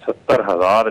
70,000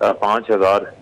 5,000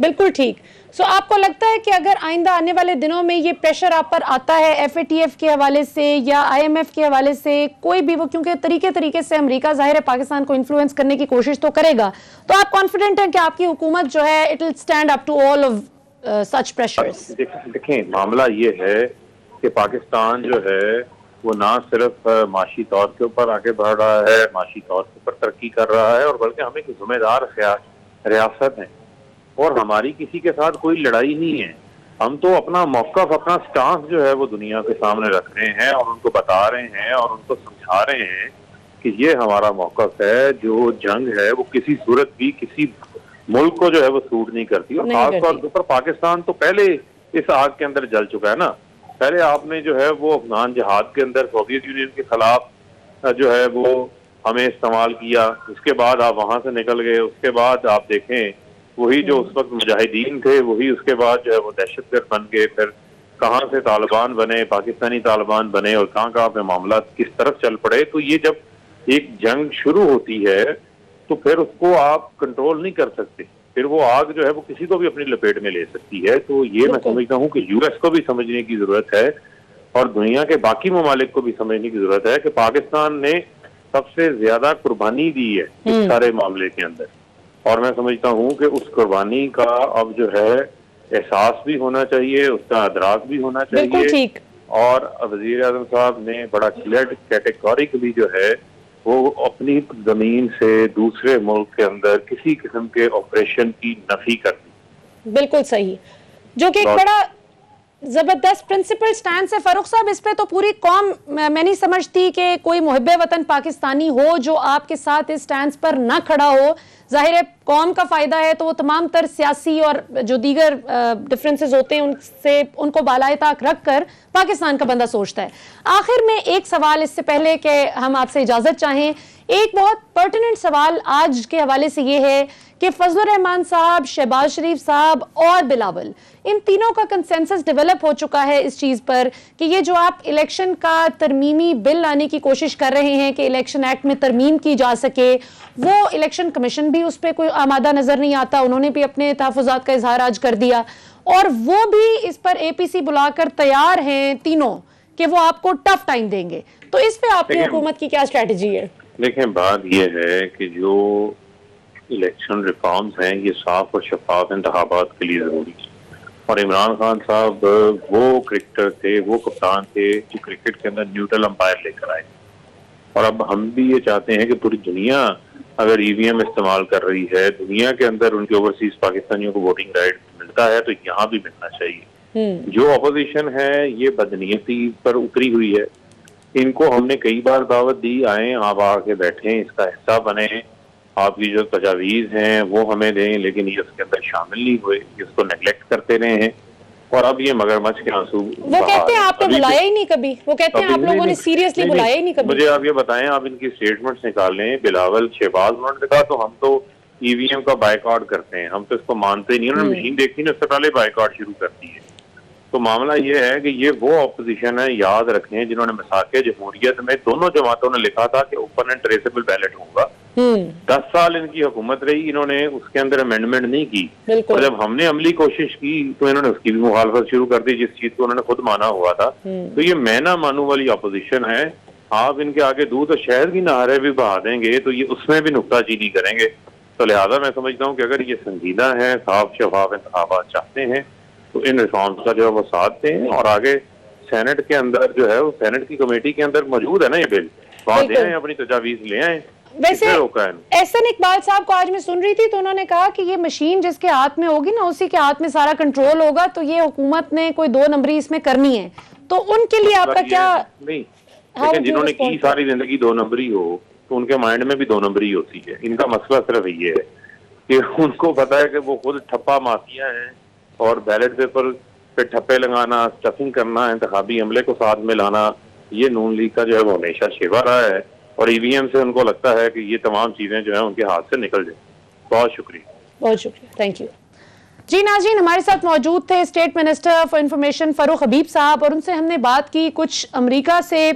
بالکل ٹھیک. سو آپ کو لگتا ہے کہ اگر آئندہ آنے والے دنوں میں یہ پریشر آپ پر آتا ہے FATF کے حوالے سے یا IMF کے حوالے سے, کوئی بھی وہ, کیونکہ طریقے سے امریکہ ظاہر ہے پاکستان کو انفلوئنس کرنے کی کوشش تو کرے گا, تو آپ کانفیڈنٹ ہیں کہ آپ کی حکومت جو ہے it will stand up to all of such pressures? دیکھیں معاملہ یہ ہے کہ پاکستان جو ہے وہ نہ صرف معاشی طور کے اوپر آگے بڑھ رہا ہے, معاشی طور کے اوپر ترقی کر رہا ہے, اور بلکہ ہم ایک ذمہ دار ریاست ہیں, اور ہماری کسی کے ساتھ کوئی لڑائی نہیں ہے. ہم تو اپنا موقف, اپنا سٹانس جو ہے وہ دنیا کے سامنے رکھ رہے ہیں اور ان کو بتا رہے ہیں اور ان کو سمجھا رہے ہیں کہ یہ ہمارا موقف ہے. جو جنگ ہے وہ کسی صورت بھی کسی ملک کو جو ہے وہ سوٹ نہیں کرتی, اور خاص طور پر پاکستان تو پہلے اس آگ کے اندر جل چکا ہے نا. پہلے آپ نے جو ہے وہ افغان جہاد کے اندر سوویت یونین کے خلاف جو ہے وہ ہمیں استعمال کیا, اس کے بعد آپ وہاں سے نکل گئے, اس کے بعد آپ دیکھیں وہی جو اس وقت مجاہدین تھے وہی اس کے بعد جو ہے وہ دہشت گرد بن گئے, پھر کہاں سے طالبان بنے, پاکستانی طالبان بنے, اور کہاں پہ معاملات کس طرف چل پڑے. تو یہ جب ایک جنگ شروع ہوتی ہے تو پھر اس کو آپ کنٹرول نہیں کر سکتے, پھر وہ آگ جو ہے وہ کسی کو بھی اپنی لپیٹ میں لے سکتی ہے. تو یہ میں سمجھتا ہوں کہ US کو بھی سمجھنے کی ضرورت ہے اور دنیا کے باقی ممالک کو بھی سمجھنے کی ضرورت ہے کہ پاکستان نے سب سے زیادہ قربانی دی ہے اس سارے معاملے کے اندر, اور میں سمجھتا ہوں کہ اس قربانی کا اب جو ہے احساس بھی ہونا چاہیے, اس کا ادراک بھی ہونا چاہیے. اور وزیر اعظم صاحب نے بڑا کلیئر کیٹیگوریکلی جو ہے وہ اپنی زمین سے دوسرے ملک کے اندر کسی قسم کے آپریشن کی نفی کر دی. بالکل صحیح, جو کہ ایک بڑا زبردست پرنسپل سٹینڈ ہے. فاروق صاحب, اس پہ تو پوری قوم, میں نہیں سمجھتی کہ کوئی محب وطن پاکستانی ہو جو آپ کے ساتھ اس سٹینڈ پر نہ کھڑا ہو. ظاہر ہے قوم کا فائدہ ہے تو وہ تمام تر سیاسی اور جو دیگر ڈفرینسز ہوتے ہیں ان کو بالائے طاق رکھ کر پاکستان کا بندہ سوچتا ہے. آخر میں ایک سوال اس سے پہلے کہ ہم آپ سے اجازت چاہیں, ایک بہت پرٹیننٹ سوال آج کے حوالے سے یہ ہے کہ فضل الرحمان صاحب, شہباز شریف صاحب اور بلاول, ان تینوں کا کنسنسس ڈیولپ ہو چکا ہے اس چیز پر کہ یہ جو آپ الیکشن کا ترمیمی بل لانے کی کوشش کر رہے ہیں کہ الیکشن ایکٹ میں ترمیم کی جا سکے, وہ الیکشن کمیشن بھی اس پہ کوئی آمادہ نظر نہیں آتا, انہوں نے بھی اپنے تحفظات کا اظہار آج کر دیا, اور وہ بھی اس پر APC بلا کر تیار ہیں تینوں کہ وہ آپ کو ٹف ٹائم دیں گے. تو اس پہ آپ کی حکومت کی کیا اسٹریٹجی ہے؟ دیکھیں بات یہ ہے کہ جو الیکشن ریفارمز ہیں یہ صاف اور شفاف انتخابات کے لیے ضروری ہے, اور عمران خان صاحب وہ کرکٹر تھے, وہ کپتان تھے جو کرکٹ کے اندر نیوٹرل امپائر لے کر آئے, اور اب ہم بھی یہ چاہتے ہیں کہ پوری دنیا اگر EVM استعمال کر رہی ہے, دنیا کے اندر ان کے اوورسیز پاکستانیوں کو ووٹنگ رائٹ ملتا ہے تو یہاں بھی ملنا چاہیے. جو اپوزیشن ہے یہ بدنیتی پر اتری ہوئی ہے, ان کو ہم نے کئی بار دعوت دی, آئیں آپ آ کے بیٹھیں, اس کا حصہ بنیں, آپ کی جو تجاویز ہیں وہ ہمیں دیں, لیکن یہ اس کے اندر شامل نہیں ہوئے, اس کو نیگلیکٹ کرتے رہے ہیں, اور اب یہ مگرمچھ کے آنسو. وہ کہتے ہیں آپ نے بلایا ہی نہیں کبھی, وہ کہتے ہیں آپ لوگوں نے سیریسلی بلایا ہی نہیں کبھی. مجھے آپ یہ بتائیں, آپ ان کی اسٹیٹمنٹس نکال لیں, بلاول شہباز انہوں نے کہا تو ہم تو EVM کا بائیکاٹ کرتے ہیں, ہم تو اس کو مانتے نہیں, انہوں نے مشین دیکھی نا اس سے پہلے بائیکاٹ شروع کر دی ہے. تو معاملہ یہ ہے کہ یہ وہ اپوزیشن ہے, یاد رکھیں, جنہوں نے مساق جمہوریت میں دونوں جماعتوں نے لکھا تھا کہ اوپن اینڈ ٹریسیبل بیلٹ ہوگا. 10 سال ان کی حکومت رہی, انہوں نے اس کے اندر امینڈمنٹ نہیں کی, اور جب ہم نے عملی کوشش کی تو انہوں نے اس کی بھی مخالفت شروع کر دی جس چیز کو انہوں نے خود مانا ہوا تھا. تو یہ میں نہ مانو والی اپوزیشن ہے, آپ ان کے آگے دودھ اور شہد کی نہریں بھی بہا دیں گے تو یہ اس میں بھی نکتہ چینی کریں گے. تو لہٰذا میں سمجھتا ہوں کہ اگر یہ سنجیدہ ہے, صاف شفاف انتخابات چاہتے ہیں تو ان ریفارمز کا جو ہے وہ ساتھ دیں, اور آگے سینٹ کے اندر جو ہے وہ سینٹ کی کمیٹی کے اندر موجود ہے نا یہ بل, وہاں دے آئیں, اپنی تجاویز لے آئیں. ویسے احسن اقبال صاحب کو آج میں سن رہی تھی تو انہوں نے کہا کہ یہ مشین جس کے ہاتھ میں ہوگی نا اسی کے ہاتھ میں سارا کنٹرول ہوگا, تو یہ حکومت نے کوئی 2 نمبری اس میں کرنی ہے, تو ان کے لیے آپ کا کیا؟ نہیں, لیکن جنہوں نے کی ساری زندگی 2 نمبری ہو تو ان کے مائنڈ میں بھی 2 نمبری ہوتی ہے. ان کا مسئلہ صرف یہ ہے کہ ان کو پتا ہے کہ وہ خود ٹھپا مافیا ہیں, اور بیلٹ پیپر پہ ٹھپے لگانا, اسٹفنگ کرنا, انتخابی عملے کو ساتھ میں لانا, یہ نون لیگ کا جو ہے وہ ہمیشہ شیوا رہا ہے, اور EVM سے ان کو لگتا ہے کہ یہ تمام چیزیں جو ہیں ان کے ہاتھ سے نکل جائیں. بہت شکریہ. بہت شکریہ, تھینک یو. جی ناظرین, ہمارے ساتھ موجود تھے اسٹیٹ منسٹر فار انفارمیشن فاروق حبیب صاحب, اور ان سے ہم نے بات کی کچھ امریکہ سے,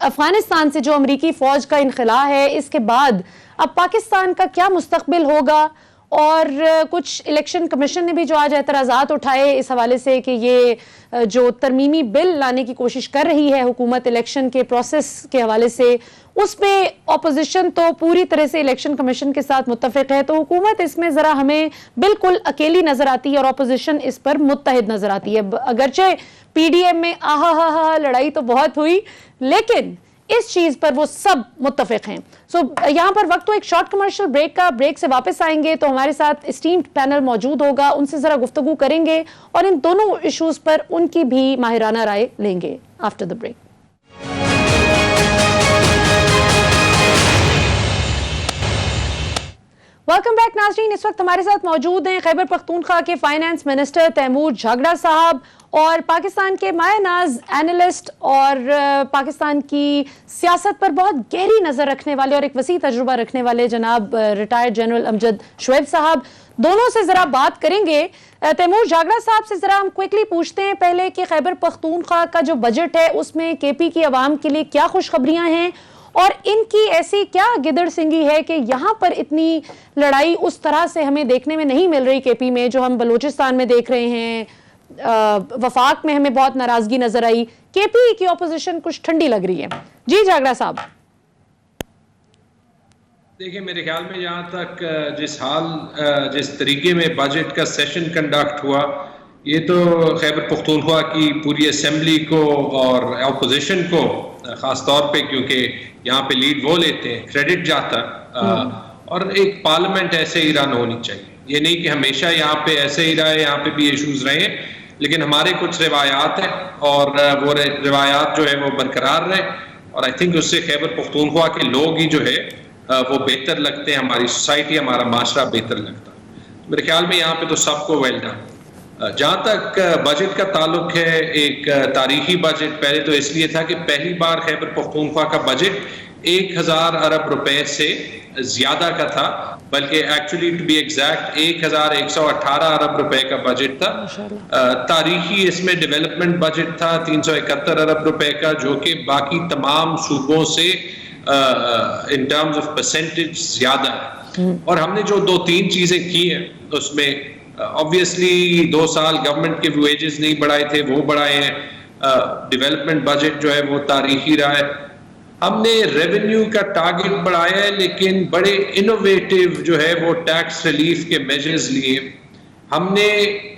افغانستان سے جو امریکی فوج کا انخلا ہے, اس کے بعد اب پاکستان کا کیا مستقبل ہوگا, اور کچھ الیکشن کمیشن نے بھی جو آج اعتراضات اٹھائے اس حوالے سے کہ یہ جو ترمیمی بل لانے کی کوشش کر رہی ہے حکومت الیکشن کے پروسیس کے حوالے سے، اس میں اپوزیشن تو پوری طرح سے الیکشن کمیشن کے ساتھ متفق ہے، تو حکومت اس میں ذرا ہمیں بالکل اکیلی نظر آتی ہے اور اپوزیشن اس پر متحد نظر آتی ہے. اگرچہ پی ڈی ایم میں لڑائی تو بہت ہوئی، لیکن اس چیز پر وہ سب متفق ہیں. سو یہاں پر وقت تو ایک شارٹ کمرشل بریک کا، بریک سے واپس آئیں گے تو ہمارے ساتھ اسٹیمڈ پینل موجود ہوگا، ان سے ذرا گفتگو کریں گے اور ان دونوں ایشوز پر ان کی بھی ماہرانہ رائے لیں گے after the break. Welcome back ناظرین، اس وقت ہمارے ساتھ موجود ہیں خیبر پختونخوا کے فائنانس منسٹر تیمور جھاگڑا صاحب اور پاکستان کے مایہ ناز اینالسٹ اور پاکستان کی سیاست پر بہت گہری نظر رکھنے والے اور ایک وسیع تجربہ رکھنے والے جناب ریٹائرڈ جنرل امجد شعیب صاحب. دونوں سے ذرا بات کریں گے. تیمور جھاگڑا صاحب سے ذرا ہم کوئکلی پوچھتے ہیں پہلے کہ خیبر پختونخوا کا جو بجٹ ہے اس میں کے پی کی عوام کے لیے کیا خوشخبریاں ہیں اور ان کی ایسی کیا گدڑ سنگی ہے کہ یہاں پر اتنی لڑائی اس طرح سے ہمیں دیکھنے میں نہیں مل رہی کے پی میں جو ہم بلوچستان میں دیکھ رہے ہیں. وفاق میں ہمیں بہت ناراضگی نظر آئی، کے پی کی اپوزیشن کچھ ٹھنڈی لگ رہی ہے. جی جھاگڑا صاحب. دیکھیں میرے خیال میں جہاں تک جس طریقے میں بجٹ کا سیشن کنڈکٹ ہوا، یہ تو خیبر پختونخوا کی پوری اسمبلی کو اور اپوزیشن کو خاص طور پہ، کیونکہ یہاں پہ لیڈ وہ لیتے ہیں، کریڈٹ جاتا. اور ایک پارلیمنٹ ایسے ہی رن ہونی چاہیے. یہ نہیں کہ ہمیشہ یہاں پہ ایسے ہی رہے، یہاں پہ بھی ایشوز رہے، لیکن ہمارے کچھ روایات ہیں اور وہ روایات جو ہے وہ برقرار رہے. اور آئی تھنک اس سے خیبر پختونخوا کے لوگ ہی جو ہے وہ بہتر لگتے ہیں، ہماری سوسائٹی، ہمارا معاشرہ بہتر لگتا ہے. میرے خیال میں یہاں پہ تو سب کو ویل ڈن. جہاں تک بجٹ کا تعلق ہے، ایک تاریخی بجٹ پہلے تو اس لیے تھا کہ پہلی بار خیبر پختونخوا کا بجٹ 1000 ارب روپے سے زیادہ کا تھا، بلکہ ایکچولی ٹو بی ایگزیکٹ 1118 ارب روپے کا بجٹ تھا. تاریخی اس میں ڈیولپمنٹ بجٹ تھا 371 ارب روپے کا، جو کہ باقی تمام صوبوں سے ان ٹرمز آف پرسنٹیج زیادہ ہے. اور ہم نے جو 2-3 چیزیں کی ہیں اس میں obviously 2 سال گورنمنٹ کے ویجز نہیں بڑھائے تھے، وہ بڑھائے ہیں. ڈیولپمنٹ بجٹ جو ہے وہ تاریخی رہا ہے. ہم نے ریونیو کا ٹارگٹ بڑھایا ہے، لیکن بڑے انوویٹو جو ہے وہ ٹیکس ریلیف کے میجرز لیے. ہم نے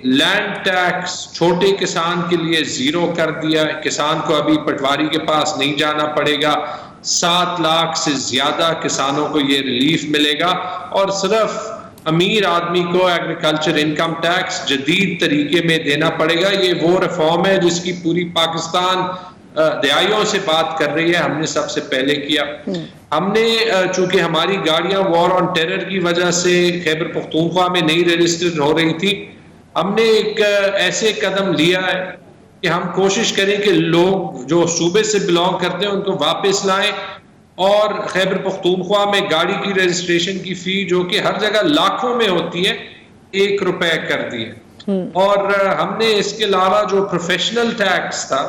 لینڈ ٹیکس چھوٹے کسان کے لیے 0 کر دیا. کسان کو ابھی پٹواری کے پاس نہیں جانا پڑے گا. 7 لاکھ سے زیادہ کسانوں کو یہ ریلیف ملے گا. اور صرف امیر آدمی کو ایگریکلچر انکم ٹیکس جدید طریقے میں دینا پڑے گا. یہ وہ ریفارم ہے جس کی پوری پاکستان دہائیوں سے بات کر رہی ہے. ہم نے سب سے پہلے کیا. ہم نے چونکہ ہماری گاڑیاں وار آن ٹیرر کی وجہ سے خیبر پختونخوا میں نہیں رجسٹرڈ ہو رہی تھی، ہم نے ایک ایسے قدم لیا ہے کہ ہم کوشش کریں کہ لوگ جو صوبے سے بلانگ کرتے ہیں ان کو واپس لائیں، اور خیبر پختونخوا میں گاڑی کی رجسٹریشن کی فی جو کہ ہر جگہ لاکھوں میں ہوتی ہے 1 روپے کر دی ہے. اور ہم نے اس کے علاوہ جو پروفیشنل ٹیکس تھا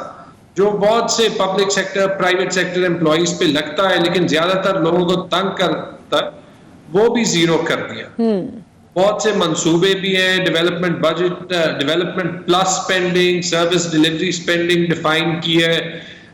جو بہت سے public sector private sector employees پہ لگتا ہے لیکن زیادہ تر لوگوں کو تنگ کرتا ہے، وہ بھی 0 کر دیا. بہت سے منصوبے بھی ہیں، development budget, development plus spending, service delivery spending define کی ہے.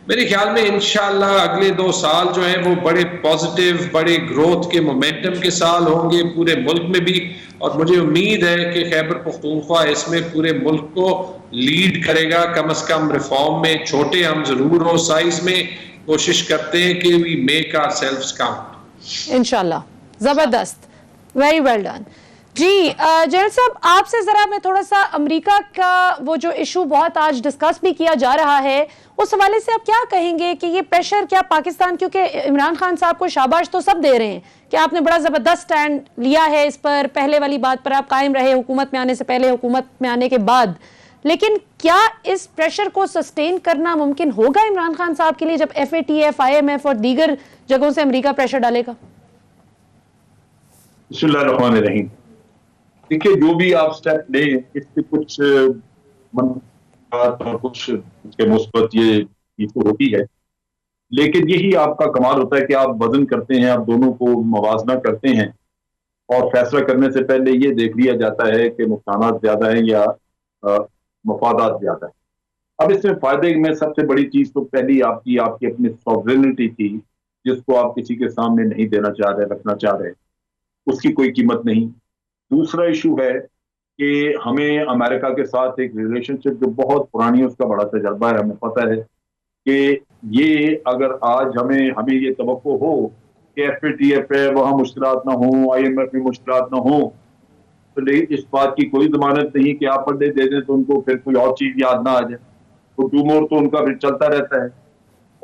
میرے خیال میں انشاءاللہ اگلے 2 سال جو ہیں وہ بڑے پازیٹیو، بڑے گروتھ کے مومنٹم کے سال ہوں گے پورے ملک میں بھی. اور مجھے امید ہے کہ خیبر پختونخوا اس میں پورے ملک کو لیڈ کرے گا. کم از کم ریفارم میں چھوٹے ہم ضرور ہو سائز میں، کوشش کرتے ہیں کہ وی میک آور سیلفز کاؤنٹ. انشاءاللہ. زبردست، ویری ویل ڈن. جی جنرل صاحب، آپ سے ذرا میں تھوڑا سا امریکہ کا وہ جو ایشو بہت آج ڈسکس بھی کیا جا رہا ہے، اس حوالے سے آپ کیا کہیں گے کہ یہ پریشر کیا پاکستان، کیونکہ عمران خان صاحب کو شاباش تو سب دے رہے ہیں کہ آپ نے بڑا زبردست سٹینڈ لیا ہے اس پر، پہلے والی بات پر آپ قائم رہے، حکومت میں آنے سے پہلے، حکومت میں آنے کے بعد، لیکن کیا اس پریشر کو سسٹین کرنا ممکن ہوگا عمران خان صاحب کے لیے جب F A T F, I M F اور دیگر جگہوں سے امریکہ پریشر ڈالے گا؟ بسم اللہ الرحمن الرحیم. دیکھیے جو بھی آپ سٹیپ لیں اس سے کچھ منفعات اور کچھ اس کے مثبت یہ تو ہوتی ہے، لیکن یہی آپ کا کمال ہوتا ہے کہ آپ وزن کرتے ہیں، آپ دونوں کو موازنہ کرتے ہیں. اور فیصلہ کرنے سے پہلے یہ دیکھ لیا جاتا ہے کہ نقصانات زیادہ ہیں یا مفادات زیادہ ہیں. اب اس میں فائدے میں سب سے بڑی چیز تو پہلی آپ کی اپنی سوورینٹی تھی, جس کو آپ کسی کے سامنے نہیں دینا چاہ رہے, رکھنا چاہ رہے, اس کی کوئی قیمت نہیں. دوسرا ایشو ہے کہ ہمیں امریکہ کے ساتھ ایک ریلیشن شپ جو بہت پرانی ہے, اس کا بڑا تجربہ ہے. ہمیں پتہ ہے کہ یہ اگر آج ہمیں یہ توقع ہو کہ ایف اے ٹی ایف ہے وہاں مشکلات نہ ہوں, آئی ایم ایف میں مشکلات نہ ہوں, تو اس بات کی کوئی ضمانت نہیں کہ آپ پڑھے دے دیں تو ان کو پھر کوئی اور چیز یاد نہ آ جائے. تو ٹو مور تو ان کا پھر چلتا رہتا ہے,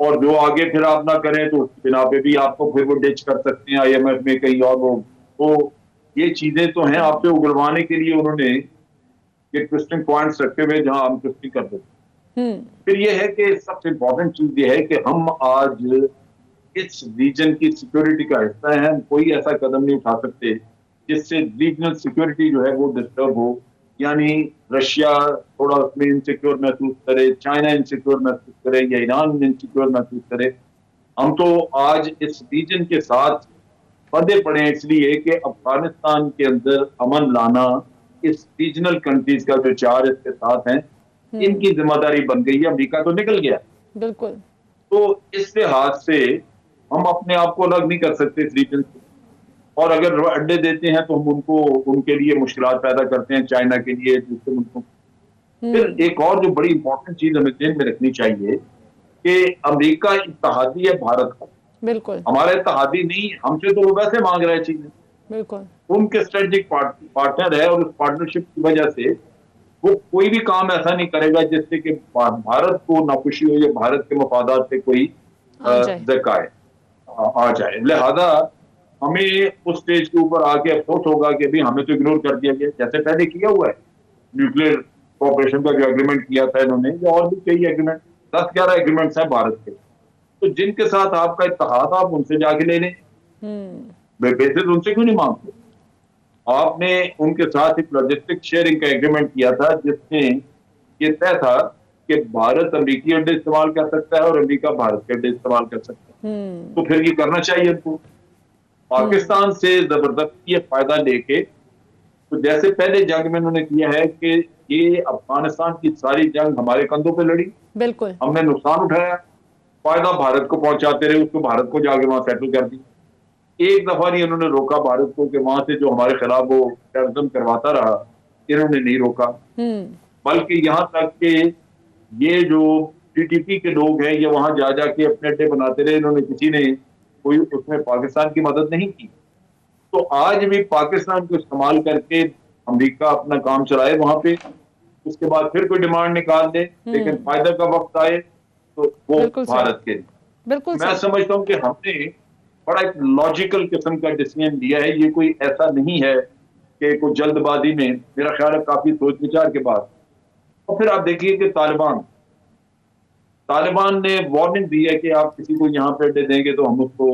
اور جو آگے پھر آپ نہ کریں تو بنا پہ بھی آپ کو پھر وہ ڈچ کر سکتے ہیں آئی ایم ایف میں کہیں اور. وہ تو یہ چیزیں تو ہیں آپ سے اگلوانے کے لیے انہوں نے یہ ٹوسٹنگ پوائنٹس رکھے ہوئے جہاں ہم ٹوسٹنگ کر دیتے ہیں. پھر یہ ہے کہ سب سے امپورٹنٹ چیز یہ ہے کہ ہم آج اس ریجن کی سیکورٹی کا حصہ ہیں. ہم کوئی ایسا قدم نہیں اٹھا سکتے جس سے ریجنل سیکورٹی جو ہے وہ ڈسٹرب ہو. یعنی رشیا تھوڑا اس میں انسیکیور محسوس کرے, چائنا انسیکیور محسوس کرے, یا ایران انسیکیور محسوس کرے. ہم تو آج اس ریجن کے ساتھ بندے پڑے اس لیے کہ افغانستان کے اندر امن لانا اس ریجنل کنٹریز کا جو 4 اس کے ساتھ ہیں ان کی ذمہ داری بن گئی ہے. امریکہ تو نکل گیا بالکل. تو اس لحاظ سے ہم اپنے آپ کو الگ نہیں کر سکتے اس ریجن سے, اور اگر اڈے دیتے ہیں تو ہم ان کے لیے مشکلات پیدا کرتے ہیں, چائنا کے لیے, دوسرے ملکوں. پھر ایک اور جو بڑی امپورٹنٹ چیز ہمیں ذہن میں رکھنی چاہیے کہ امریکہ اتحادی ہے بھارت کا, بالکل ہمارا اتحادی نہیں. ہم سے تو وہ ویسے مانگ رہے چیزیں, بالکل ان کے اسٹریٹجک پارٹنر ہے, اور اس پارٹنرشپ کی وجہ سے وہ کوئی بھی کام ایسا نہیں کرے گا جس سے کہ بھارت کو ناخوشی ہو یا بھارت کے مفادات سے کوئی ذکا آ جائے. لہذا ہمیں اس سٹیج کے اوپر آ کے افسوس ہوگا کہ بھی ہمیں تو اگنور کر دیا گیا, جیسے پہلے کیا ہوا ہے. نیوکلیر کوآپریشن کا جو ایگریمنٹ کیا تھا انہوں نے, اور بھی کئی ایگریمنٹ 10-11 ایگریمنٹس ہیں بھارت کے, تو جن کے ساتھ آپ کا اتحاد آپ ان سے جا کے لے لیں, بیسز ان سے کیوں نہیں مانگتے. آپ نے ان کے ساتھ ایک لاجسٹک شیئرنگ کا ایگریمنٹ کیا تھا جس میں یہ طے تھا کہ بھارت امریکی اڈے استعمال کر سکتا ہے اور امریکہ بھارت کے اڈے استعمال کر سکتا ہے. تو پھر یہ کرنا چاہیے ان کو. پاکستان سے زبردستی یہ فائدہ لے کے, تو جیسے پہلے جنگ میں انہوں نے کیا ہے کہ یہ افغانستان کی ساری جنگ ہمارے کندھوں پہ لڑی, بالکل ہم نے نقصان اٹھایا, فائدہ بھارت کو پہنچاتے رہے, اس کو بھارت کو جا کے وہاں سیٹل کر دی. ایک دفعہ نہیں انہوں نے روکا بھارت کو کہ وہاں سے جو ہمارے خلاف وہ ٹیررزم کرواتا رہا, انہوں نے نہیں روکا. بلکہ یہاں تک کہ یہ جو ٹی ٹی پی کے لوگ ہیں یہ وہاں جا کے اپنے اڈے بناتے رہے, انہوں نے کسی نے کوئی اس میں پاکستان کی مدد نہیں کی. تو آج بھی پاکستان کو استعمال کر کے امریکہ اپنا کام چلائے وہاں پہ, اس کے بعد پھر کوئی ڈیمانڈ نکال دے, لیکن فائدہ کا وقت آئے تو وہ بھارت کے. میں سمجھتا ہوں کہ ہم نے بڑا ایک لاجیکل قسم کا ڈیسیژن لیا ہے. یہ کوئی ایسا نہیں ہے کہ کوئی جلد بازی میں, میرا خیال ہے کافی سوچ وچار کے بعد. اور پھر آپ دیکھیے کہ طالبان نے وارننگ دی ہے کہ آپ کسی کو یہاں پہ اڈے دیں گے تو ہم اس کو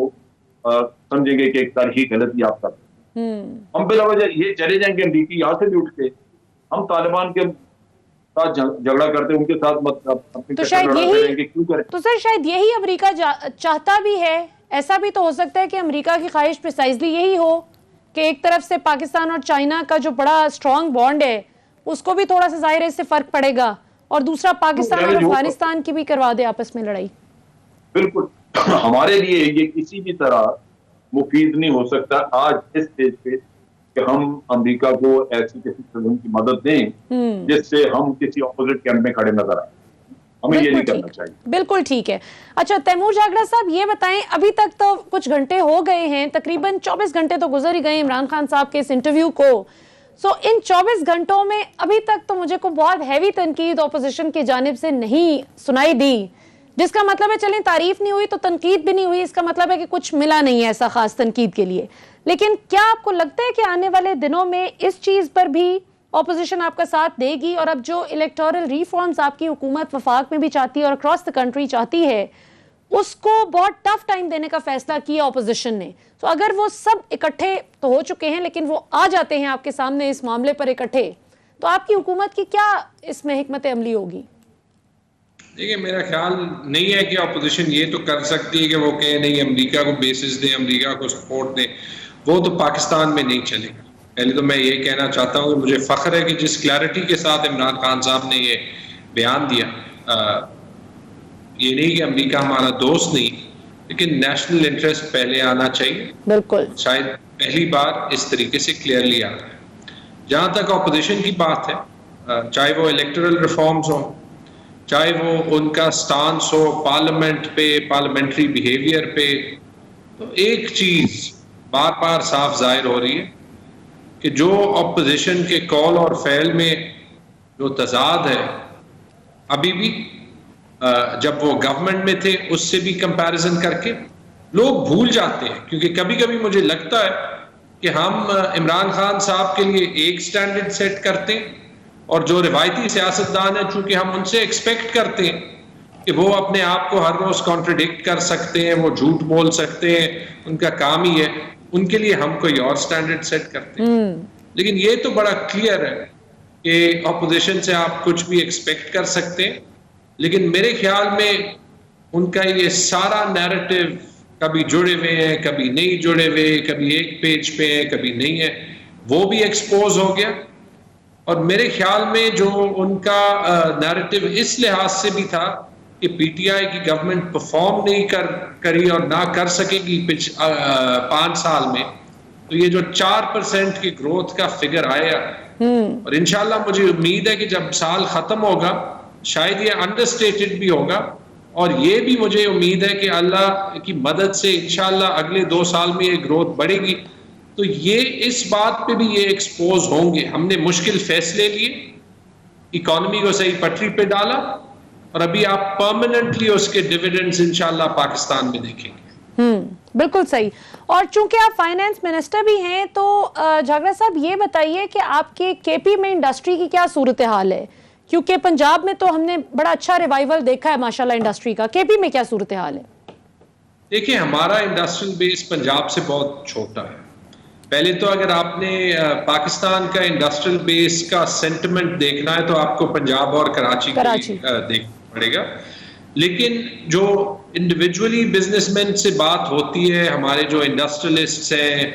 سمجھیں گے کہ ایک تاریخی غلطی آپ کر. ہم بلا وجہ یہ چلے جائیں گے امریکی یہاں سے بھی اٹھ کے, ہم طالبان کے ساتھ جھگڑا کرتے ان کے ساتھ تو شاید یہی امریکہ چاہتا بھی ہے. ایسا بھی تو ہو سکتا ہے کہ امریکہ کی خواہش پریسائزلی یہی ہو کہ ایک طرف سے پاکستان اور چائنا کا جو بڑا اسٹرانگ بانڈ ہے اس کو بھی تھوڑا سا ظاہر ہے اس سے فرق پڑے گا, اور دوسرا پاکستان اور افغانستان کی بھی کروا دے آپس میں لڑائی. بالکل ہمارے لیے یہ کسی بھی طرح مفید نہیں ہو سکتا آج اس اسٹیج پہ کہ ہم امریکہ کو ایسی کسی قسم کی مدد دیں جس سے ہم کسی اپوزٹ کیمپ میں کھڑے نظر آئیں. ہمیں یہ نہیں کرنا چاہیے. بالکل ٹھیک ہے. اچھا تیمور جاگڑا صاحب یہ بتائیں, ابھی تک تو کچھ گھنٹے ہو گئے ہیں, تقریباً 24 گھنٹے تو گزر ہی گئے عمران خان صاحب کے اس انٹرویو کو. ان 24 گھنٹوں میں ابھی تک تو مجھے کو بہت ہیوی تنقید اپوزیشن کی جانب سے نہیں سنائی دی, جس کا مطلب ہے چلیں تعریف نہیں ہوئی تو تنقید بھی نہیں ہوئی, اس کا مطلب ہے کہ کچھ ملا نہیں ہے ایسا خاص تنقید کے لیے. لیکن کیا آپ کو لگتا ہے کہ آنے والے دنوں میں اس چیز پر بھی اپوزیشن آپ کا ساتھ دے گی, اور اب جو الیکٹورل ریفارمز آپ کی حکومت وفاق میں بھی چاہتی ہے اور اکراس دا کنٹری چاہتی ہے, اس کو بہت ٹف ٹائم دینے کا فیصلہ کیا اپوزیشن نے. تو اگر وہ سب اکٹھے تو ہو چکے ہیں لیکن وہ آ جاتے ہیں آپ کے سامنے اس معاملے پر اکٹھے, تو آپ کی حکومت کی کیا اس میں حکمت عملی ہوگی؟ دیکھیں میرا خیال نہیں ہے کہ اپوزیشن یہ تو کر سکتی ہے کہ وہ کہے نہیں امریکہ کو بیسز دیں, امریکہ کو سپورٹ دیں. وہ تو پاکستان میں نہیں چلے گا. پہلے تو میں یہ کہنا چاہتا ہوں کہ مجھے فخر ہے کہ جس کلیئرٹی کے ساتھ عمران خان صاحب نے یہ بیان دیا, یہ نہیں کہ امریکہ ہمارا دوست نہیں, لیکن نیشنل انٹرسٹ پہلے آنا چاہیے. بالکل, شاید پہلی بار اس طریقے سے کلیئرلی آ رہا ہے. جہاں تک اپوزیشن کی بات ہے, چاہے وہ الیکٹرل ریفارمز ہوں, چاہے وہ ان کا سٹانس ہو پارلیمنٹ پہ, پارلیمنٹری بیہیویئر پہ, تو ایک چیز بار بار صاف ظاہر ہو رہی ہے کہ جو اپوزیشن کے قول اور فعل میں جو تضاد ہے, ابھی بھی جب وہ گورنمنٹ میں تھے اس سے بھی کمپیریزن کر کے لوگ بھول جاتے ہیں. کیونکہ کبھی کبھی مجھے لگتا ہے کہ ہم عمران خان صاحب کے لیے ایک سٹینڈرڈ سیٹ کرتے ہیں, اور جو روایتی سیاستدان ہیں چونکہ ہم ان سے ایکسپیکٹ کرتے ہیں کہ وہ اپنے آپ کو ہر روز کانٹرڈکٹ کر سکتے ہیں, وہ جھوٹ بول سکتے ہیں, ان کا کام ہی ہے, ان کے لیے ہم کوئی اور سٹینڈرڈ سیٹ کرتے ہیں. لیکن یہ تو بڑا کلیئر ہے کہ اپوزیشن سے آپ کچھ بھی ایکسپیکٹ کر سکتے ہیں, لیکن میرے خیال میں ان کا یہ سارا نیریٹو کبھی جڑے ہوئے ہیں, کبھی نہیں جڑے ہوئے, کبھی ایک پیج پہ ہیں, کبھی نہیں ہے, وہ بھی ایکسپوز ہو گیا. اور میرے خیال میں جو ان کا نیریٹو اس لحاظ سے بھی تھا کہ پی ٹی آئی کی گورنمنٹ پرفارم نہیں کری اور نہ کر سکے گی 5 سال میں, تو یہ جو 4% کی گروتھ کا فگر آیا, اور انشاءاللہ مجھے امید ہے کہ جب سال ختم ہوگا شاید یہ انڈرسٹیٹڈ بھی ہوگا, اور یہ بھی مجھے امید ہے کہ اللہ کی مدد سے انشاءاللہ اگلے 2 سال میں یہ گروتھ بڑھے گی. تو یہ اس بات پہ بھی یہ ایکسپوز ہوں گے, ہم نے مشکل فیصلے لیے, اکانومی کو صحیح پٹری پہ ڈالا, اور ابھی آپ پرماننٹلی اس کے ڈیویڈنڈز انشاءاللہ پاکستان میں دیکھیں گے. بالکل صحیح. اور چونکہ آپ فائنانس منسٹر بھی ہیں تو جھاگڑا صاحب یہ بتائیے کہ آپ کے کے پی میں انڈسٹری کی کیا صورتحال ہے, کیونکہ پنجاب میں تو ہم نے بڑا اچھا ریوائیول دیکھا ہے ماشاءاللہ انڈسٹری کا, کے پی میں کیا صورتحال ہے؟ دیکھیں ہمارا انڈسٹریل بیس پنجاب سے بہت چھوٹا ہے. پہلے تو اگر آپ نے پاکستان کا انڈسٹریل بیس کا سینٹیمنٹ دیکھنا ہے تو آپ کو پنجاب اور کراچی دیکھنا پڑے گا. لیکن جو انڈیویجولی بزنس مین سے بات ہوتی ہے, ہمارے جو انڈسٹریلسٹ ہیں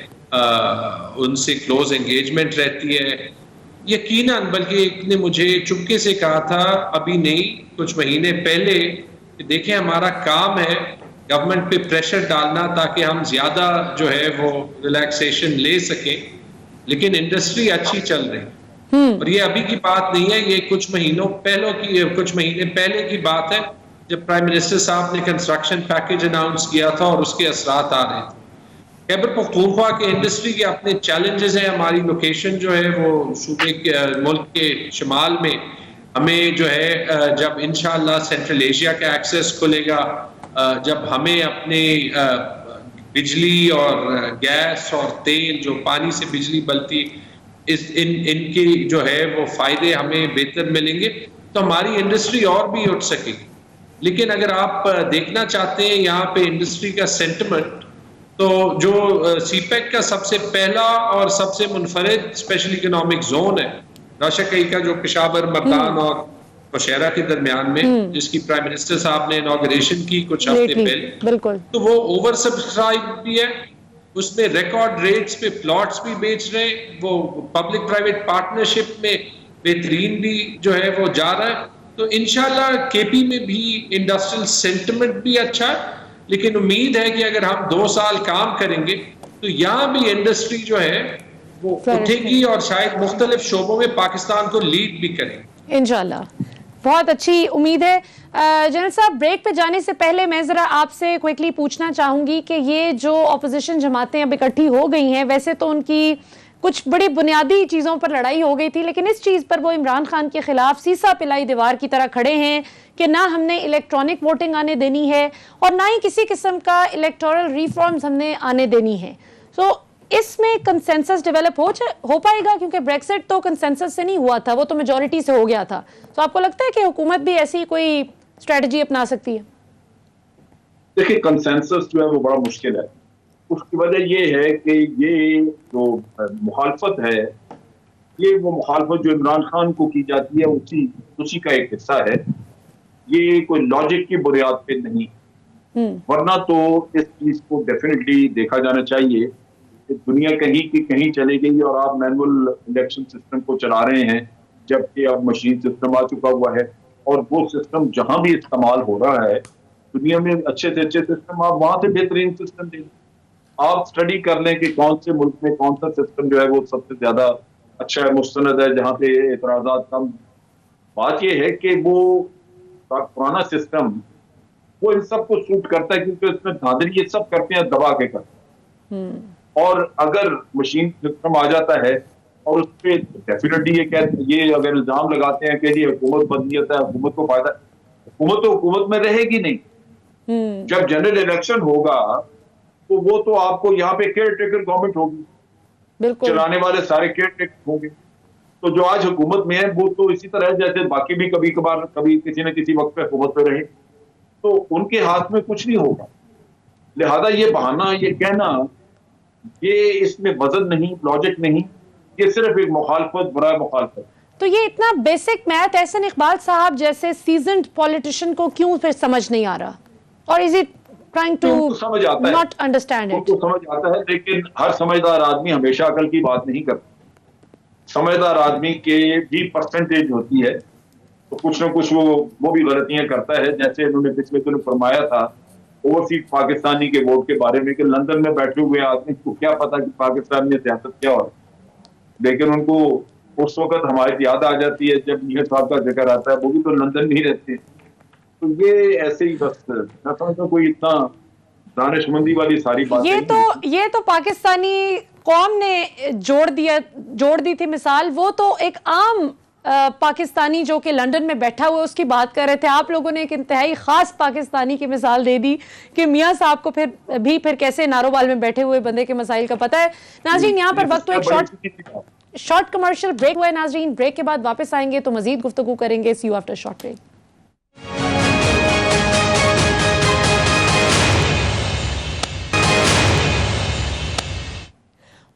ان سے کلوز انگیجمنٹ رہتی ہے, یقیناً بلکہ ایک نے مجھے چپکے سے کہا تھا ابھی نہیں کچھ مہینے پہلے کہ دیکھیں ہمارا کام ہے گورنمنٹ پہ پریشر ڈالنا تاکہ ہم زیادہ جو ہے وہ ریلیکسیشن لے سکیں, لیکن انڈسٹری اچھی چل رہی. اور یہ ابھی کی بات نہیں ہے, یہ کچھ مہینے پہلے کی بات ہے جب پرائم منسٹر صاحب نے کنسٹرکشن پیکیج اناؤنس کیا تھا اور اس کے اثرات آ رہے تھے. خیبر پختونخوا کے انڈسٹری کے اپنے چیلنجز ہیں, ہماری لوکیشن جو ہے وہ صوبے کے ملک کے شمال میں, ہمیں جو ہے جب انشاءاللہ سینٹرل ایشیا کا ایکسیس کھلے گا, جب ہمیں اپنے بجلی اور گیس اور تیل جو پانی سے بجلی بلتی ان کی جو ہے وہ فائدے ہمیں بہتر ملیں گے تو ہماری انڈسٹری اور بھی اٹھ سکے گی. لیکن اگر آپ دیکھنا چاہتے ہیں یہاں پہ انڈسٹری کا سینٹیمنٹ, تو جو سی پیک کا سب سے پہلا اور سب سے منفرد اسپیشل اکنامک زون ہے راشدی کا, جو پشاور, مردان اور بشیرہ کے درمیان میں, جس کی پرائم منسٹر صاحب نے انوگریشن کی کچھ ہفتے پہلے, بالکل, تو وہ اوور سبسکرائب بھی ہے, اس میں ریکارڈ ریٹس پہ پلاٹس بھی بیچ رہے ہیں, وہ پبلک پرائیویٹ پارٹنرشپ میں بہترین بھی جو ہے وہ جا رہا ہے. تو انشاءاللہ کے پی میں بھی انڈسٹریل سینٹیمنٹ بھی اچھا ہے, لیکن امید ہے کہ اگر ہم 2 سال کام کریں گے تو یہاں بھی انڈسٹری جو ہے وہ اٹھے گی اور شاید مختلف شعبوں میں پاکستان کو لیڈ بھی کرے گی انشاءاللہ. بہت اچھی امید ہے. جنرل صاحب بریک پہ جانے سے پہلے میں ذرا آپ سے کوئکلی پوچھنا چاہوں گی کہ یہ جو اپوزیشن جماعتیں اب اکٹھی ہو گئی ہیں, ویسے تو ان کی کچھ بڑی بنیادی چیزوں پر لڑائی ہو گئی تھی, لیکن اس چیز پر وہ عمران خان کے خلاف سیسا پلائی دیوار کی طرح کھڑے ہیں کہ نہ ہم نے الیکٹرانک ووٹنگ آنے دینی ہے اور نہ ہی کسی قسم کا الیکٹورل ریفارمز ہم نے آنے دینی ہے. سو اس میں کنسنسس ڈیولپ ہو پائے گا, کیونکہ بریکسٹ تو کنسنسس سے نہیں ہوا تھا, وہ تو میجورٹی سے ہو گیا تھا. تو آپ کو لگتا ہے کہ حکومت بھی ایسی کوئی اسٹریٹجی اپنا سکتی ہے؟ دیکھیں کنسنسس جو ہے وہ بڑا مشکل ہے. اس کی وجہ یہ ہے کہ یہ جو مخالفت ہے, یہ وہ مخالفت جو عمران خان کو کی جاتی ہے اسی کا ایک حصہ ہے. یہ کوئی لاجک کی بنیاد پہ نہیں, ورنہ تو اس چیز کو ڈیفینیٹلی دیکھا جانا چاہیے دنیا کہیں کی کہیں چلے گئی اور آپ مینول الیکشن سسٹم کو چلا رہے ہیں جبکہ اب مشین سسٹم آ چکا ہوا ہے, اور وہ سسٹم جہاں بھی استعمال ہو رہا ہے دنیا میں اچھے سے اچھے سسٹم آپ وہاں سے بہترین سسٹم دیں. آپ اسٹڈی کر لیں کہ کون سے ملک میں کون سا سسٹم جو ہے وہ سب سے زیادہ اچھا ہے, مستند ہے, جہاں پہ اعتراضات کم. بات یہ ہے کہ وہ پرانا سسٹم وہ ان سب کو سوٹ کرتا ہے کیونکہ اس میں دھاندلی یہ سب کرتے ہیں دبا کے کرتے ہیں. اور اگر مشین سسٹم آ جاتا ہے اور اس پہ ڈیفینیٹلی یہ اگر الزام لگاتے ہیں کہ جی حکومت بدلیت ہے, حکومت کو فائدہ, حکومت تو حکومت میں رہے گی نہیں. جب جنرل الیکشن ہوگا تو وہ تو آپ کو یہاں پہ کیئر ٹیکر گورنمنٹ ہوگی, چلانے والے سارے کیئر ٹیکر ہوں گے. تو جو آج حکومت میں ہے وہ تو اسی طرح ہے جیسے باقی بھی کبھی کبھار کبھی کسی نہ کسی وقت پہ حکومت پہ رہے, تو ان کے ہاتھ میں کچھ نہیں ہوگا. لہذا یہ بہانا, یہ کہنا, یہ اس میں وزن نہیں, لاجک نہیں, یہ صرف ایک مخالفت برائے مخالفت. تو یہ اتنا بیسک میتھ احسن اقبال صاحب جیسے سیزنڈ پولیٹیشین کو کیوں پھر سمجھ نہیں آ رہا, اور is it trying to not understand it? سمجھ آتا ہے لیکن ہر سمجھدار آدمی ہمیشہ عقل کی بات نہیں کرتا. سمجھدار آدمی کے بھی پرسنٹیج ہوتی ہے تو کچھ نہ کچھ وہ بھی غلطیاں کرتا ہے. جیسے انہوں نے پچھلے دنوں فرمایا تھا اوورسیز پاکستانی کے ووٹ کے بارے میں کہ لندن میں بیٹھے ہوئے آدمی کو کیا پتا کہ پاکستان میں سیاست کیا ہو, لیکن ان کو اس وقت ہماری یاد آ جاتی ہے جب میاں صاحب کا ذکر آتا ہے, وہ بھی تو لندن میں ہی رہتے ہیں. تو یہ ایسے ہی بس میں سمجھتا ہوں کوئی اتنا دانش مندی والی ساری بات یہ تو پاکستانی قوم نے جوڑ دی تھی مثال. وہ تو ایک عام پاکستانی جو کہ لندن میں بیٹھا ہوا اس کی بات کر رہے تھے. آپ لوگوں نے ایک انتہائی خاص پاکستانی کی مثال دے دی کہ میاں صاحب کو پھر کیسے ناروبال میں بیٹھے ہوئے بندے کے مسائل کا پتہ ہے. ناظرین یہاں پر وقت تو ایک شارٹ کمرشل بریک ہوا ہے. ناظرین بریک کے بعد واپس آئیں گے تو مزید گفتگو کریں گے. See you after short break.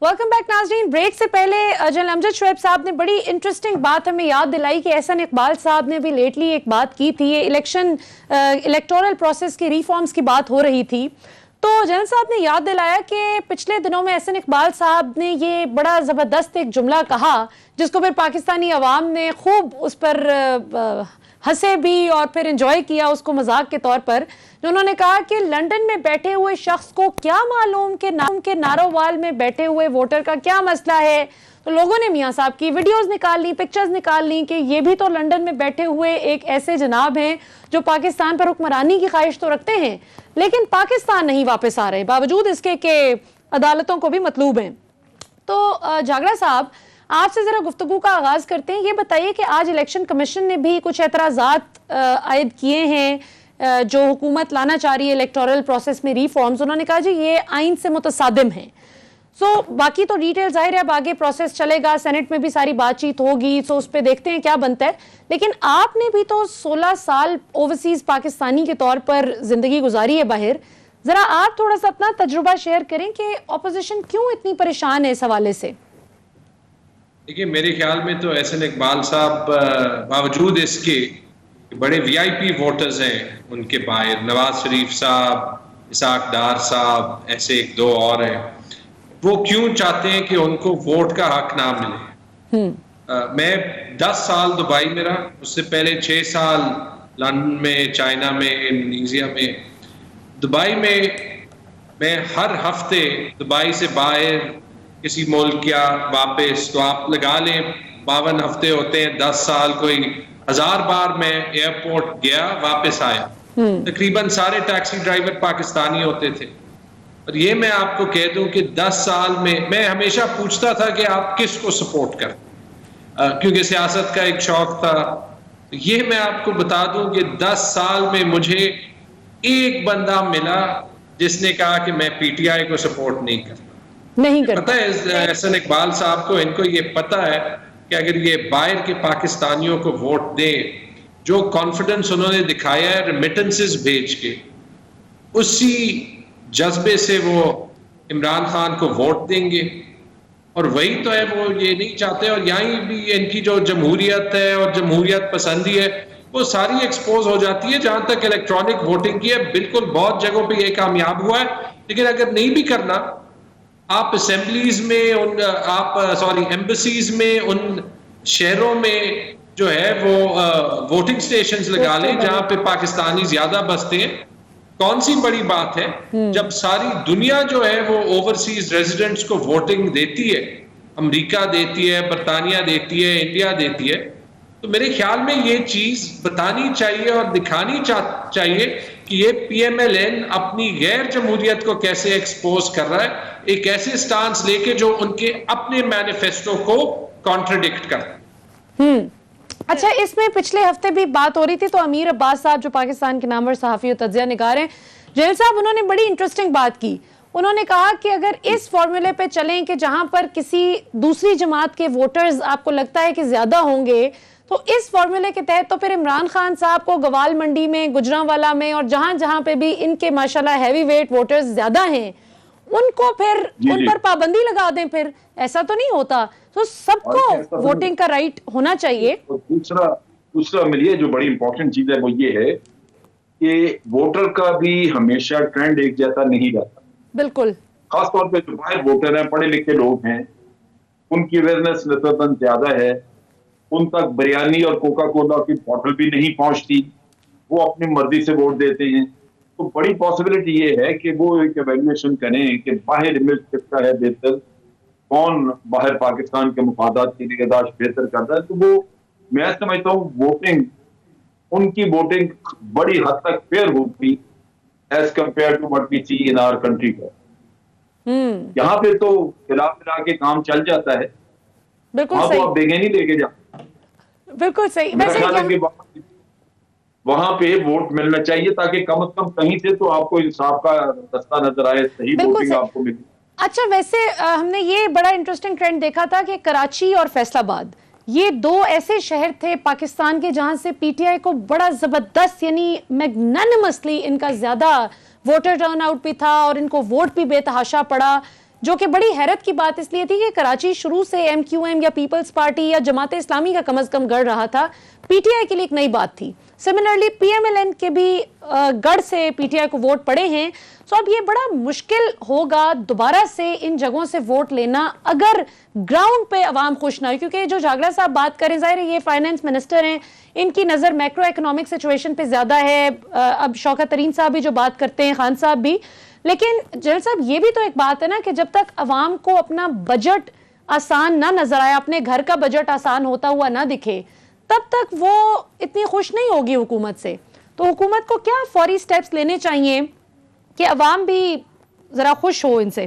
Welcome back ناظرین. بریک سے پہلے جنرل امجد شعیب صاحب نے بڑی انٹرسٹنگ بات ہمیں یاد دلائی کہ احسن اقبال صاحب نے بھی لیٹلی ایک بات کی تھی. یہ الیکٹورل پروسیس کی ریفارمز کی بات ہو رہی تھی تو جنرل صاحب نے یاد دلایا کہ پچھلے دنوں میں احسن اقبال صاحب نے یہ بڑا زبردست ایک جملہ کہا جس کو پھر پاکستانی عوام نے خوب اس پر ہنسے بھی اور پھر انجوائے کیا اس کو مذاق کے طور پر. انہوں نے کہا کہ لندن میں بیٹھے ہوئے شخص کو کیا معلوم کہ نارووال میں بیٹھے ہوئے ووٹر کا کیا مسئلہ ہے. تو لوگوں نے میاں صاحب کی ویڈیوز نکال لی, پکچرز نکال لی کہ یہ بھی تو لندن میں بیٹھے ہوئے ایک ایسے جناب ہیں جو پاکستان پر حکمرانی کی خواہش تو رکھتے ہیں لیکن پاکستان نہیں واپس آ رہے باوجود اس کے کہ عدالتوں کو بھی مطلوب ہیں. تو جاگرا صاحب آپ سے ذرا گفتگو کا آغاز کرتے ہیں. یہ بتائیے کہ آج الیکشن کمیشن نے بھی کچھ اعتراضات عائد کیے ہیں جو حکومت لانا چاہ رہی ہے الیکٹورل پروسیس میں ریفارمز. انہوں نے کہا جی یہ آئین سے متصادم ہیں. باقی تو ڈیٹیل ظاہر ہے اب آگے پروسیس چلے گا, سینٹ میں بھی ساری بات چیت ہوگی, اس پہ دیکھتے ہیں کیا بنتا ہے. لیکن آپ نے بھی تو 16 سال اوورسیز پاکستانی کے طور پر زندگی گزاری ہے باہر. ذرا آپ تھوڑا سا اپنا تجربہ شیئر کریں کہ اپوزیشن کیوں اتنی پریشان ہے اس حوالے سے. دیکھیے میرے خیال میں تو احسن اقبال صاحب باوجود اس کے بڑے وی آئی پی ووٹرز ہیں ان کے باہر, نواز شریف صاحب, اسحاق ڈار صاحب, ایسے ایک دو اور ہیں, وہ کیوں چاہتے ہیں کہ ان کو ووٹ کا حق نہ ملے. میں 10 سال دبئی میں رہا, اس سے پہلے 6 سال لندن میں, چائنا میں, انڈونیشیا میں. دبئی میں ہر ہفتے دبئی سے باہر کسی ملک یا واپس تو آپ لگا لیں 52 ہفتے ہوتے ہیں, 10 سال, کوئی 1000 بار میں ایئرپورٹ گیا واپس آیا. تقریباً سارے ٹیکسی ڈرائیور پاکستانی ہوتے تھے. اور یہ میں آپ کو کہہ دوں کہ 10 سال میں ہمیشہ پوچھتا تھا کہ آپ کس کو سپورٹ کریں, کیونکہ سیاست کا ایک شوق تھا. یہ میں آپ کو بتا دوں کہ 10 سال میں مجھے ایک بندہ ملا جس نے کہا کہ میں پی ٹی آئی کو سپورٹ نہیں کرتا. پتہ ہے احسن اقبال صاحب کو, ان کو یہ پتہ ہے کہ اگر یہ باہر کے پاکستانیوں کو ووٹ دیں, جو کانفیڈنس انہوں نے دکھایا ہے ریمیٹنسز بھیج کے, اسی جذبے سے وہ عمران خان کو ووٹ دیں گے. اور وہی تو ہے, وہ یہ نہیں چاہتے. اور یہیں بھی ان کی جو جمہوریت ہے اور جمہوریت پسندی ہے وہ ساری ایکسپوز ہو جاتی ہے. جہاں تک الیکٹرانک ووٹنگ کی ہے, بالکل بہت جگہوں پہ یہ کامیاب ہوا ہے, لیکن اگر نہیں بھی کرنا آپ اسمبلیز میں ایمبسیز میں ان شہروں میں جو ہے وہ ووٹنگ سٹیشنز لگا لیں جہاں پہ پاکستانی زیادہ بستے ہیں. کون سی بڑی بات ہے جب ساری دنیا جو ہے وہ اوورسیز ریزیڈنٹس کو ووٹنگ دیتی ہے, امریکہ دیتی ہے, برطانیہ دیتی ہے, انڈیا دیتی ہے. تو میرے خیال میں یہ چیز بتانی چاہیے اور دکھانی چاہیے کہ یہ پی ایم ایل این اپنی غیر جمہوریت کو کیسے ایکسپوز کر رہا ہے, ایک ایسے سٹانس لے کے جو ان کے اپنے مینیفیسٹو کو کانٹرڈکٹ کرتا ہے. اچھا, اس میں پچھلے ہفتے بھی بات ہو رہی تھی تو امیر عباس صاحب جو پاکستان کے نامور صحافی و تجزیہ نگار ہیں, جیل صاحب, انہوں نے بڑی انٹرسٹنگ بات کی. انہوں نے کہا کہ اگر اس فارمولے پہ چلیں کہ جہاں پر کسی دوسری جماعت کے ووٹرز آپ کو لگتا ہے کہ زیادہ ہوں گے, تو اس فارمولے کے تحت تو پھر عمران خان صاحب کو گوال منڈی میں, گجرانوالا میں اور جہاں جہاں پہ بھی ان کے ماشاءاللہ ہیوی ویٹ ووٹرز زیادہ ہیں, ان کو پھر ان پر پابندی لگا دیں. پھر ایسا تو نہیں ہوتا. تو سب کو ووٹنگ کا رائٹ ہونا چاہیے. دوسرا ملیے جو بڑی امپورٹنٹ چیز ہے وہ یہ ہے کہ ووٹر کا بھی ہمیشہ ٹرینڈ ایک جیسا نہیں رہتا. بالکل. خاص طور پہ جو باہر ووٹر ہیں, پڑھے لکھے لوگ ہیں, ان کی اویئرنیس نسبتاً زیادہ ہے. ان تک بریانی اور کوکا کولا کی بوتل بھی نہیں پہنچتی, وہ اپنی مرضی سے ووٹ دیتے ہیں. تو بڑی پاسبلٹی یہ ہے کہ وہ ایک ایویلویشن کریں کہ باہر امیج کس کا ہے بہتر, کون باہر پاکستان کے مفادات کی نگہداشت بہتر کرتا ہے. تو وہ میں سمجھتا ہوں ووٹنگ, ان کی ووٹنگ بڑی حد تک فیئر ہوگی as compare to what we see in our country. یہاں پہ تو ملا کے کام چل جاتا ہے, بالکل صحیح, آپ دیکھیں نہیں لے کے جا. بالکل صحیح. وہاں پہ ووٹ ملنا چاہیے تاکہ کم از کم کہیں سے تو آپ کو انصاف کا رستہ نظر آئے, صحیح ووٹنگ آپ کو ملے. اچھا, ویسے ہم نے یہ بڑا انٹرسٹنگ ٹرینڈ دیکھا تھا کہ کراچی اور فیصل آباد, یہ دو ایسے شہر تھے پاکستان کے جہاں سے پی ٹی آئی کو بڑا زبردست, یعنی میگنانیمسلی ان کا زیادہ ووٹر ٹرن آؤٹ بھی تھا اور ان کو ووٹ بھی بے تحاشا پڑا, جو کہ بڑی حیرت کی بات اس لیے تھی کہ کراچی شروع سے ایم کیو ایم یا پیپلز پارٹی یا جماعت اسلامی کا کم از کم گڑھ رہا تھا, پی ٹی آئی کے لیے ایک نئی بات تھی. Similarly P M L N کے بھی گڑھ سے پی ٹی آئی کو ووٹ پڑے ہیں. سو اب یہ بڑا مشکل ہوگا دوبارہ سے ان جگہوں سے ووٹ لینا اگر گراؤنڈ پہ عوام خوش نہ ہو, کیونکہ جو جاگرا صاحب بات کریں, ظاہر ہے یہ فائنانس منسٹر ہیں, ان کی نظر میکرو اکنامک سچویشن پہ زیادہ ہے. اب شوکت ترین صاحب بھی جو بات کرتے ہیں, خان صاحب بھی, لیکن جنرل صاحب یہ بھی تو ایک بات ہے نا کہ جب تک عوام کو اپنا بجٹ آسان نہ نظر آئے, اپنے گھر کا بجٹ آسان ہوتا ہوا نہ دکھے, تب تک وہ اتنی خوش نہیں ہوگی حکومت سے. تو حکومت کو کیا فوری سٹیپس لینے چاہیے کہ عوام بھی ذرا خوش ہو ان سے؟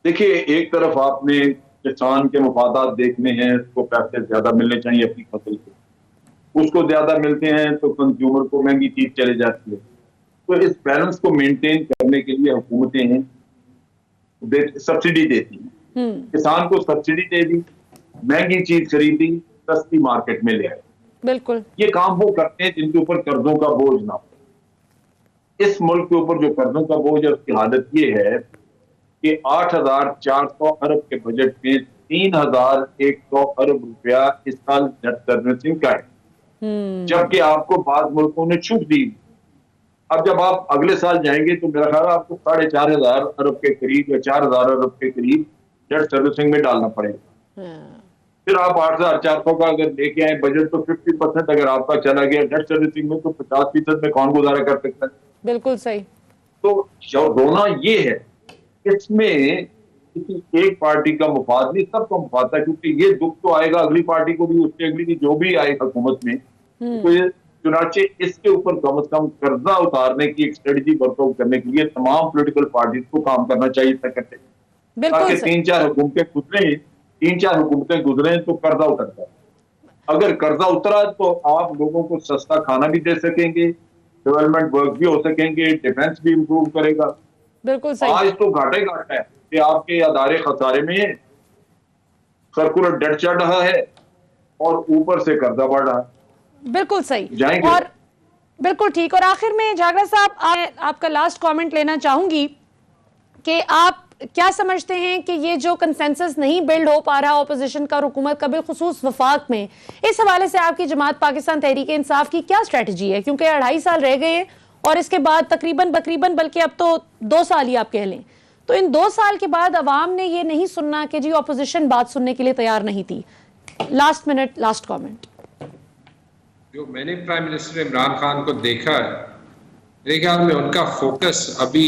دیکھیے, ایک طرف آپ نے کسان کے مفادات دیکھنے ہیں, اس کو پیسے زیادہ ملنے چاہیے اپنی فصل سے, اس کو زیادہ ملتے ہیں تو کنزیومر کو مہنگی چیز چلے جاتی ہے. تو اس بیلنس کو مینٹین کرنے کے لیے حکومتیں ہیں سبسڈی دیتی ہیں, کسان کو سبسڈی دے دی, مہنگی چیز خریدی, سستی مارکیٹ میں لے آئے. بالکل, یہ کام وہ کرتے ہیں جن کے اوپر قرضوں کا بوجھ نہ ہو. اس ملک کے اوپر جو قرضوں کا بوجھ ہے اس کی حالت یہ ہے کہ 8,400 ارب کے بجٹ میں 3,100 ارب روپیہ اس سال ڈیٹ سروسنگ کا ہے, جبکہ آپ کو بعض ملکوں نے چھوٹ دی. اب جب آپ اگلے سال جائیں گے تو میرا خیال آپ کو 4,500 ارب کے قریب یا 4,000 ارب کے قریب ڈیٹ سروسنگ میں ڈالنا پڑے گا. پھر آپ 8,400 کا اگر لے کے آئے بجٹ تو 50% اگر آپ کا چلا گیا ڈیٹ سروسنگ میں تو 50% میں کون گزارا کر سکتا ہے؟ بالکل صحیح. تو رونا یہ ہے, اس میں کسی ایک پارٹی کا مفاد نہیں, سب کا مفاد ہے, کیونکہ یہ دکھ تو آئے گا اگلی پارٹی کو بھی, اس سے اگلی بھی, جو بھی آئے حکومت میں. تو یہ چنانچہ اس کے اوپر کم از کم قرضہ اتارنے کی ایک اسٹریٹجی ورک آؤٹ کرنے کے لیے تمام پولیٹیکل پارٹیز کو کام کرنا چاہیے تاکہ 3-4 حکومتیں گزریں تو قرضہ اترتا ہے. اگر قرضہ اترا تو آپ لوگوں کو سستا کھانا بھی دے سکیں گے, ڈیولپمنٹ ورک بھی ہو سکیں گے, ڈیفینس بھی امپروو کرے گا. بالکل صحیح. آج تو گھاٹا ہی گھاٹا ہے کہ آپ کے ادارے خسارے میں ہیں, سرکولر ڈیٹ چڑھ رہا ہے اور اوپر سے قرضہ بڑھ رہا ہے. بالکل صحیح, اور بالکل ٹھیک. اور آخر میں جاگرا صاحب آپ کا لاسٹ کامنٹ لینا چاہوں گی کہ آپ کیا سمجھتے ہیں کہ یہ جو کنسنسس نہیں بلڈ ہو پا رہا اپوزیشن کا اور حکومت کا بالخصوص وفاق میں, اس حوالے سے آپ کی جماعت پاکستان تحریک انصاف کی کیا اسٹریٹجی ہے؟ کیونکہ 2.5 سال رہ گئے ہیں اور اس کے بعد تقریباً بلکہ اب تو 2 سال ہی آپ کہہ لیں, تو ان 2 سال کے بعد عوام نے یہ نہیں سننا کہ جی اپوزیشن بات سننے کے لیے تیار نہیں تھی. Last minute last comment. جو میں نے پرائم منسٹر عمران خان کو دیکھا ہے، میرے خیال میں ان کا فوکس ابھی